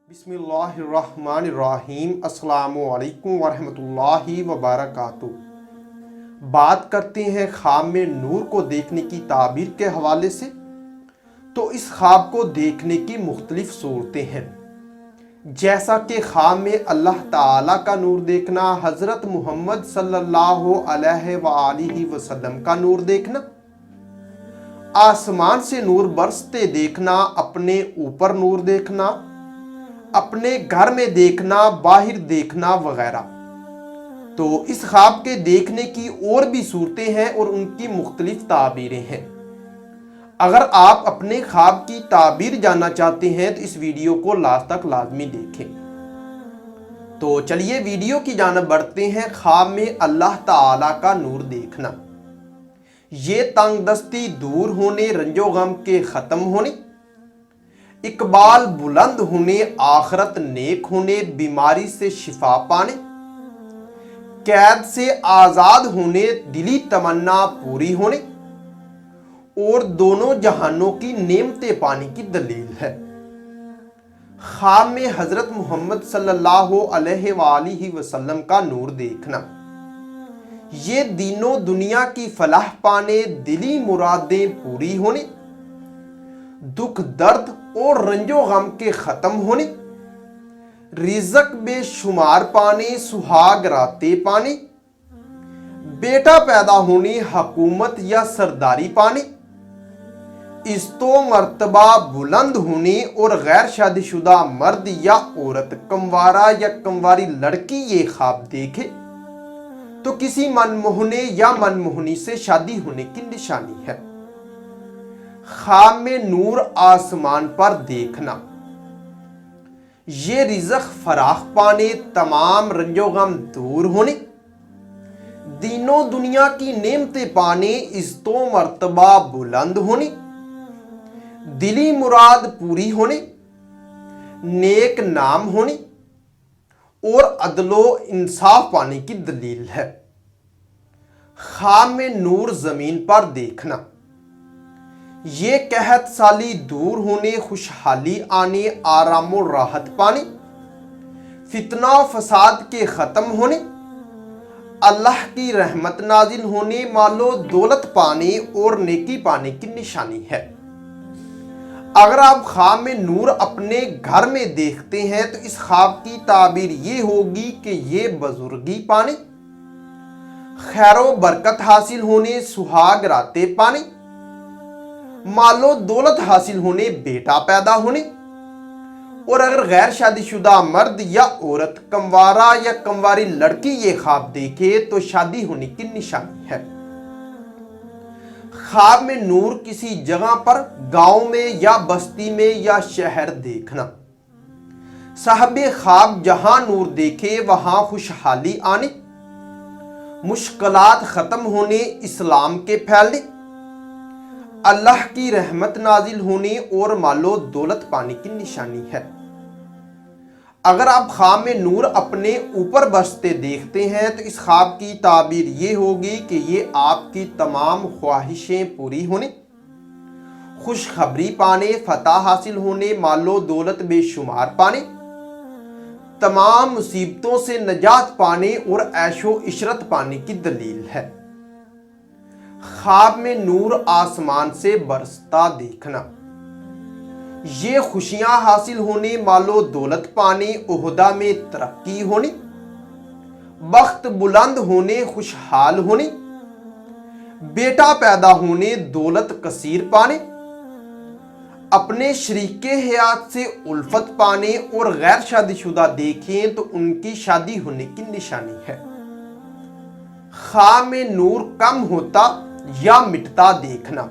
بسم اللہ الرحمن الرحیم۔ السلام علیکم ورحمۃ اللہ وبرکاتہ۔ بات کرتے ہیں خواب میں نور کو دیکھنے کی تعبیر کے حوالے سے۔ تو اس خواب کو دیکھنے کی مختلف صورتیں ہیں، جیسا کہ خواب میں اللہ تعالیٰ کا نور دیکھنا، حضرت محمد صلی اللہ علیہ وآلہ وسلم کا نور دیکھنا، آسمان سے نور برستے دیکھنا، اپنے اوپر نور دیکھنا، اپنے گھر میں دیکھنا، باہر دیکھنا وغیرہ۔ تو اس خواب کے دیکھنے کی اور بھی صورتیں ہیں اور ان کی مختلف تعبیریں ہیں۔ اگر آپ اپنے خواب کی تعبیر جاننا چاہتے ہیں تو اس ویڈیو کو لاسٹ تک لازمی دیکھیں۔ تو چلیے ویڈیو کی جانب بڑھتے ہیں۔ خواب میں اللہ تعالیٰ کا نور دیکھنا، یہ تنگ دستی دور ہونے، رنج و غم کے ختم ہونے، اقبال بلند ہونے، آخرت نیک ہونے، بیماری سے شفا پانے، قید سے آزاد ہونے، دلی تمنا پوری ہونے اور دونوں جہانوں کی نعمتیں پانے کی دلیل ہے۔ خواب میں حضرت محمد صلی اللہ علیہ وآلہ وسلم کا نور دیکھنا، یہ دینوں دنیا کی فلاح پانے، دلی مرادیں پوری ہونے، دکھ درد اور رنج و غم کے ختم ہونے، رزق بے شمار پانے، سہاگ راتیں پانے، بیٹا پیدا ہونے، حکومت یا سرداری پانے، عزت و مرتبہ بلند ہونے اور غیر شادی شدہ مرد یا عورت، کنوارا یا کنواری لڑکی یہ خواب دیکھے تو کسی من موہنے یا من موہنی سے شادی ہونے کی نشانی ہے۔ خواب میں نور آسمان پر دیکھنا، یہ رزق فراخ پانے، تمام رنج و غم دور ہونے، دینوں دنیا کی نعمتیں پانے، عزت و مرتبہ بلند ہونے، دلی مراد پوری ہونے، نیک نام ہونے اور عدل و انصاف پانے کی دلیل ہے۔ خواب میں نور زمین پر دیکھنا، یہ قحط سالی دور ہونے، خوشحالی آنے، آرام و راحت پانے، فتنہ و فساد کے ختم ہونے، اللہ کی رحمت نازل ہونے، مال و دولت پانے اور نیکی پانے کی نشانی ہے۔ اگر آپ خواب میں نور اپنے گھر میں دیکھتے ہیں تو اس خواب کی تعبیر یہ ہوگی کہ یہ بزرگی پانے، خیر و برکت حاصل ہونے، سہاگ راتیں پانے، مال و دولت حاصل ہونے، بیٹا پیدا ہونے، اور اگر غیر شادی شدہ مرد یا عورت، کنوارا یا کنواری لڑکی یہ خواب دیکھے تو شادی ہونے کی نشانی ہے۔ خواب میں نور کسی جگہ پر، گاؤں میں یا بستی میں یا شہر دیکھنا، صاحب خواب جہاں نور دیکھے وہاں خوشحالی آنے، مشکلات ختم ہونے، اسلام کے پھیلنے، اللہ کی رحمت نازل ہونے اور مال و دولت پانے کی نشانی ہے۔ اگر آپ خواب میں نور اپنے اوپر برستے دیکھتے ہیں تو اس خواب کی تعبیر یہ ہوگی کہ یہ آپ کی تمام خواہشیں پوری ہونے، خوشخبری پانے، فتح حاصل ہونے، مال و دولت بے شمار پانے، تمام مصیبتوں سے نجات پانے اور عیش و عشرت پانے کی دلیل ہے۔ خواب میں نور آسمان سے برستا دیکھنا، یہ خوشیاں حاصل ہونے، مال و دولت پانے، عہدہ میں ترقی ہونے، بخت بلند ہونے، خوشحال ہونے، بیٹا پیدا ہونے، دولت کثیر پانے، اپنے شریک حیات سے الفت پانے اور غیر شادی شدہ دیکھیں تو ان کی شادی ہونے کی نشانی ہے۔ خواب میں نور کم ہوتا یا مٹتا دیکھنا،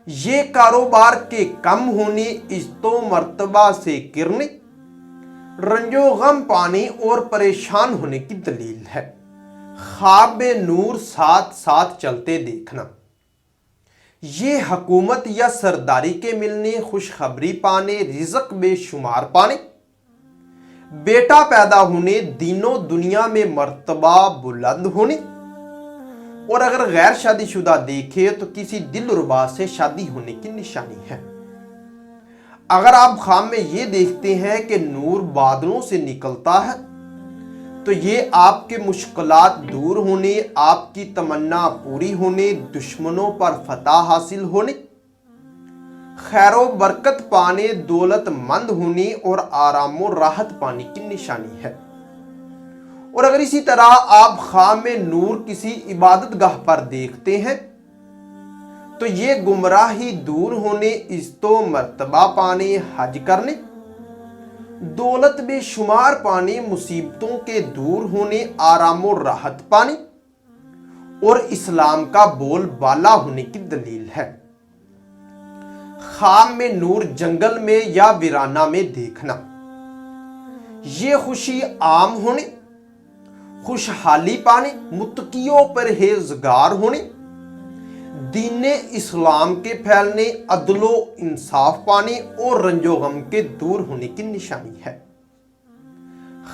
یہ کاروبار کے کم ہونے، عزت و مرتبہ سے گرنے، رنج و غم پانے اور پریشان ہونے کی دلیل ہے۔ خواب میں نور ساتھ ساتھ چلتے دیکھنا، یہ حکومت یا سرداری کے ملنے، خوشخبری پانے، رزق بے شمار پانے، بیٹا پیدا ہونے، دینوں دنیا میں مرتبہ بلند ہونے، اور اگر غیر شادی شدہ دیکھے تو کسی دل ربا سے شادی ہونے کی نشانی ہے۔ اگر آپ خواب میں یہ دیکھتے ہیں کہ نور بادلوں سے نکلتا ہے تو یہ آپ کے مشکلات دور ہونے، آپ کی تمنا پوری ہونے، دشمنوں پر فتح حاصل ہونے، خیر و برکت پانے، دولت مند ہونے اور آرام و راحت پانے کی نشانی ہے۔ اور اگر اسی طرح آپ خواب میں نور کسی عبادت گاہ پر دیکھتے ہیں تو یہ گمراہی دور ہونے، عزت و مرتبہ پانے، حج کرنے، دولت بے شمار پانے، مصیبتوں کے دور ہونے، آرام و راحت پانے اور اسلام کا بول بالا ہونے کی دلیل ہے۔ خواب میں نور جنگل میں یا ویرانہ میں دیکھنا، یہ خوشی عام ہونے، خوشحالی پانے، متقیوں پرہیزگار ہونے، دین اسلام کے پھیلنے، عدل و انصاف پانے اور رنج و غم کے دور ہونے کی نشانی ہے۔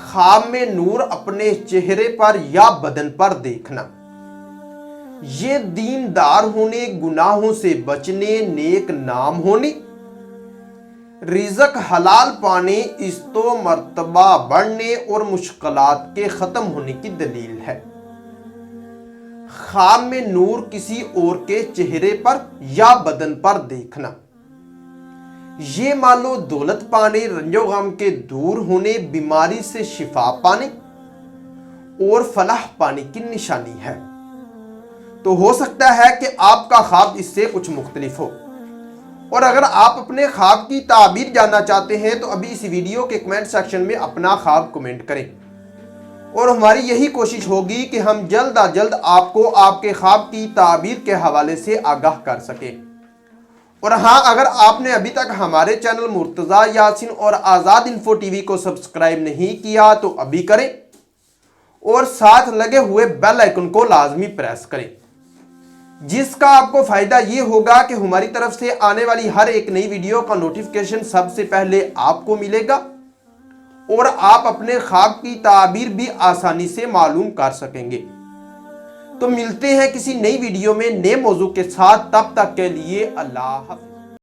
خواب میں نور اپنے چہرے پر یا بدن پر دیکھنا، یہ دیندار ہونے، گناہوں سے بچنے، نیک نام ہونے، رزق حلال پانے، عزت و مرتبہ بڑھنے اور مشکلات کے ختم ہونے کی دلیل ہے۔ خواب میں نور کسی اور کے چہرے پر یا بدن پر دیکھنا، یہ مال و دولت پانے، رنج و غم کے دور ہونے، بیماری سے شفا پانے اور فلاح پانے کی نشانی ہے۔ تو ہو سکتا ہے کہ آپ کا خواب اس سے کچھ مختلف ہو، اور اگر آپ اپنے خواب کی تعبیر جاننا چاہتے ہیں تو ابھی اس ویڈیو کے کمنٹ سیکشن میں اپنا خواب کمنٹ کریں، اور ہماری یہی کوشش ہوگی کہ ہم جلد از جلد آپ کو آپ کے خواب کی تعبیر کے حوالے سے آگاہ کر سکیں۔ اور ہاں، اگر آپ نے ابھی تک ہمارے چینل مرتضیٰ یاسین اور آزاد انفو ٹی وی کو سبسکرائب نہیں کیا تو ابھی کریں، اور ساتھ لگے ہوئے بیل آئیکن کو لازمی پریس کریں، جس کا آپ کو فائدہ یہ ہوگا کہ ہماری طرف سے آنے والی ہر ایک نئی ویڈیو کا نوٹیفیکیشن سب سے پہلے آپ کو ملے گا، اور آپ اپنے خواب کی تعبیر بھی آسانی سے معلوم کر سکیں گے۔ تو ملتے ہیں کسی نئی ویڈیو میں نئے موضوع کے ساتھ، تب تک کے لیے اللہ حافظ۔